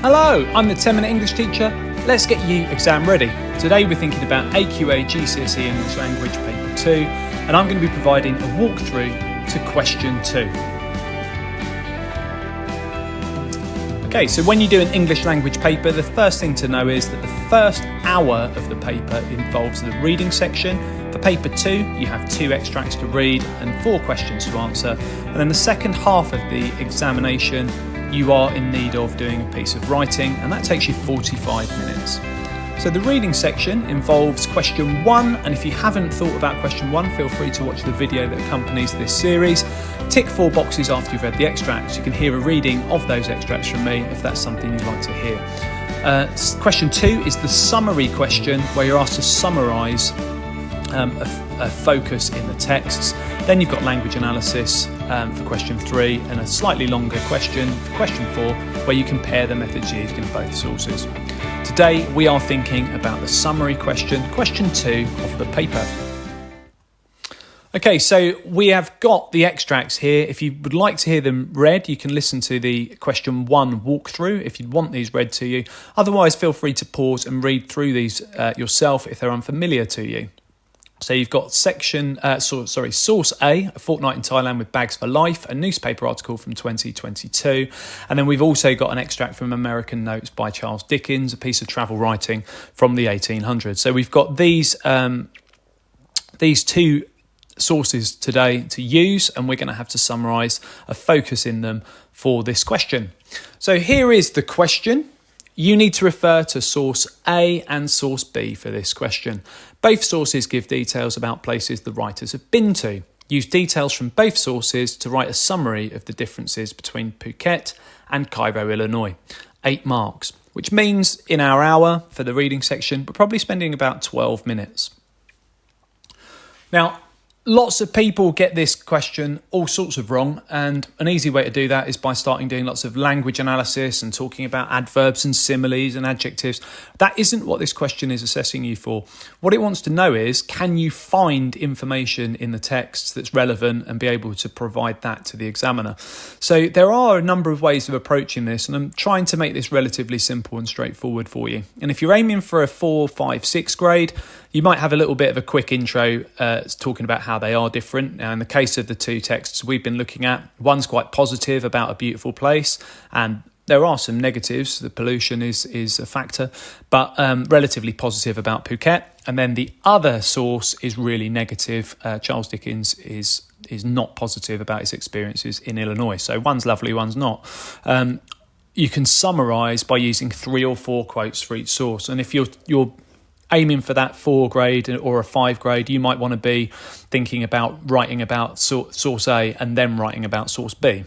Hello, I'm the 10-minute English teacher. Let's get you exam ready. Today we're thinking about AQA GCSE English Language Paper 2, and I'm going to be providing a walkthrough to question 2. Okay, so when you do an English language paper, the first thing to know is that the first hour of the paper involves the reading section. For paper 2, you have 2 extracts to read and 4 questions to answer. And then the second half of the examination, you are in need of doing a piece of writing, and that takes you 45 minutes. So the reading section involves question 1, and if you haven't thought about question 1, feel free to watch the video that accompanies this series. Tick 4 boxes after you've read the extracts. You can hear a reading of those extracts from me if that's something you'd like to hear. Question 2 is the summary question, where you're asked to summarise a focus in the texts. Then you've got language analysis for question 3, and a slightly longer question for question 4, where you compare the methods used in both sources. Today we are thinking about the summary question 2 of the paper. Okay, so we have got the extracts here. If you would like to hear them read, you can listen to the question 1 walkthrough if you'd want these read to you. Otherwise, feel free to pause and read through these yourself if they're unfamiliar to you. So you've got source A, a fortnight in Thailand with bags for life, a newspaper article from 2022. And then we've also got an extract from American Notes by Charles Dickens, a piece of travel writing from the 1800s. So we've got these 2 sources today to use, and we're going to have to summarise a focus in them for this question. So here is the question. You need to refer to source A and source B for this question. Both sources give details about places the writers have been to. Use details from both sources to write a summary of the differences between Phuket and Cairo, Illinois. 8 marks, which means in our hour for the reading section, we're probably spending about 12 minutes. Now, lots of people get this question all sorts of wrong, and an easy way to do that is by starting doing lots of language analysis and talking about adverbs and similes and adjectives. That isn't what this question is assessing you for. What it wants to know is, can you find information in the text that's relevant and be able to provide that to the examiner? So there are a number of ways of approaching this, and I'm trying to make this relatively simple and straightforward for you. And if you're aiming for a 4, 5, 6 grade, you might have a little bit of a quick intro talking about how they are different. Now, in the case of the 2 texts we've been looking at, one's quite positive about a beautiful place, and there are some negatives. The pollution is a factor, but relatively positive about Phuket. And then the other source is really negative. Charles Dickens is not positive about his experiences in Illinois. So one's lovely, one's not. You can summarise by using 3 or 4 quotes for each source. And if you're aiming for that 4 grade or a 5 grade, you might want to be thinking about writing about source A and then writing about source B.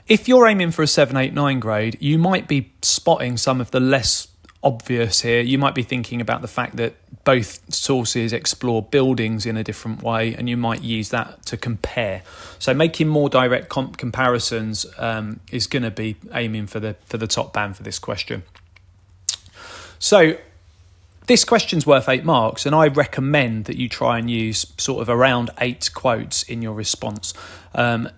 If you're aiming for a 7, 8, 9 grade, you might be spotting some of the less obvious here. You might be thinking about the fact that both sources explore buildings in a different way, and you might use that to compare. So making more direct comparisons is going to be aiming for the top band for this question. So this question's worth 8 marks, and I recommend that you try and use sort of around 8 quotes in your response.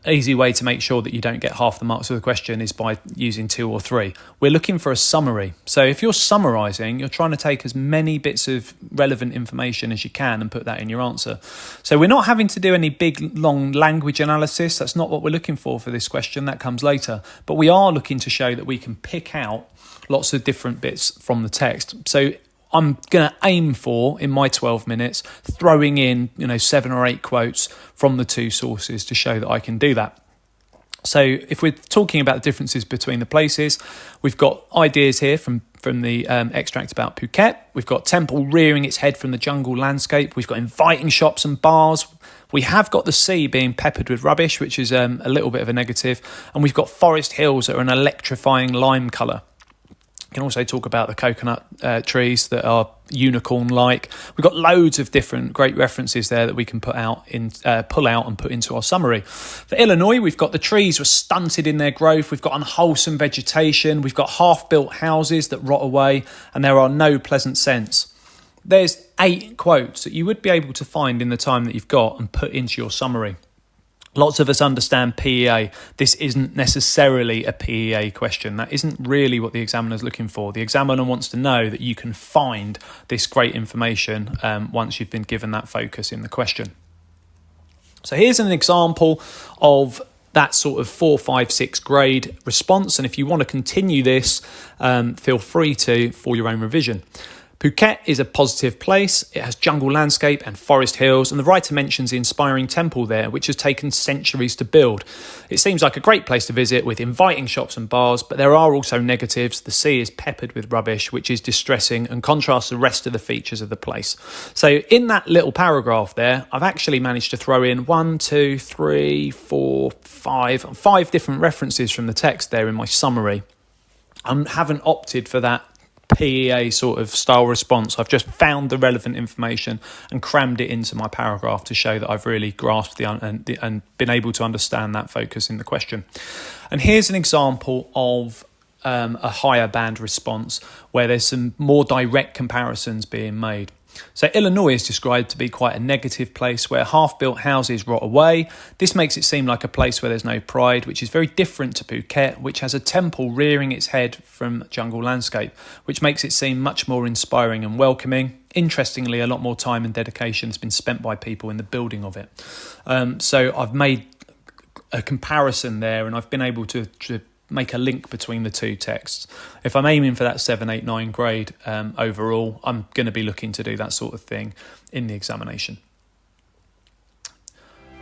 Easy way to make sure that you don't get half the marks of the question is by using 2 or 3. We're looking for a summary. So if you're summarising, you're trying to take as many bits of relevant information as you can and put that in your answer. So we're not having to do any big, long language analysis. That's not what we're looking for this question. That comes later. But we are looking to show that we can pick out lots of different bits from the text. So I'm going to aim for, in my 12 minutes, throwing in 7 or 8 quotes from the 2 sources to show that I can do that. So if we're talking about the differences between the places, we've got ideas here from the extract about Phuket. We've got temple rearing its head from the jungle landscape. We've got inviting shops and bars. We have got the sea being peppered with rubbish, which is a little bit of a negative. And we've got forest hills that are an electrifying lime colour. You can also talk about the coconut trees that are unicorn-like. We've got loads of different great references there that we can pull out and put into our summary. For Illinois, we've got the trees were stunted in their growth. We've got unwholesome vegetation. We've got half-built houses that rot away, and there are no pleasant scents. There's 8 quotes that you would be able to find in the time that you've got and put into your summary. Lots of us understand PEA. This isn't necessarily a PEA question. That isn't really what the examiner's looking for. The examiner wants to know that you can find this great information once you've been given that focus in the question. So here's an example of that sort of 4, 5, 6 grade response. And if you want to continue this, feel free to for your own revision. Phuket is a positive place. It has jungle landscape and forest hills, and the writer mentions the inspiring temple there, which has taken centuries to build. It seems like a great place to visit with inviting shops and bars, but there are also negatives. The sea is peppered with rubbish, which is distressing and contrasts the rest of the features of the place. So in that little paragraph there, I've actually managed to throw in 5 different references from the text there in my summary. I haven't opted for that PEA sort of style response. I've just found the relevant information and crammed it into my paragraph to show that I've really grasped and been able to understand that focus in the question. And here's an example of a higher band response where there's some more direct comparisons being made. So Illinois is described to be quite a negative place where half-built houses rot away. This makes it seem like a place where there's no pride, which is very different to Phuket, which has a temple rearing its head from jungle landscape, which makes it seem much more inspiring and welcoming. Interestingly, a lot more time and dedication has been spent by people in the building of it. So I've made a comparison there, and I've been able to make a link between the two texts. If I'm aiming for that 7, 8, 9 grade overall, I'm going to be looking to do that sort of thing in the examination.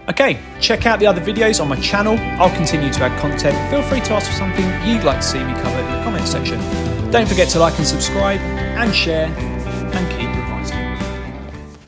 Okay, check out the other videos on my channel. I'll continue to add content. Feel free to ask for something you'd like to see me cover in the comments section. Don't forget to like and subscribe and share, and keep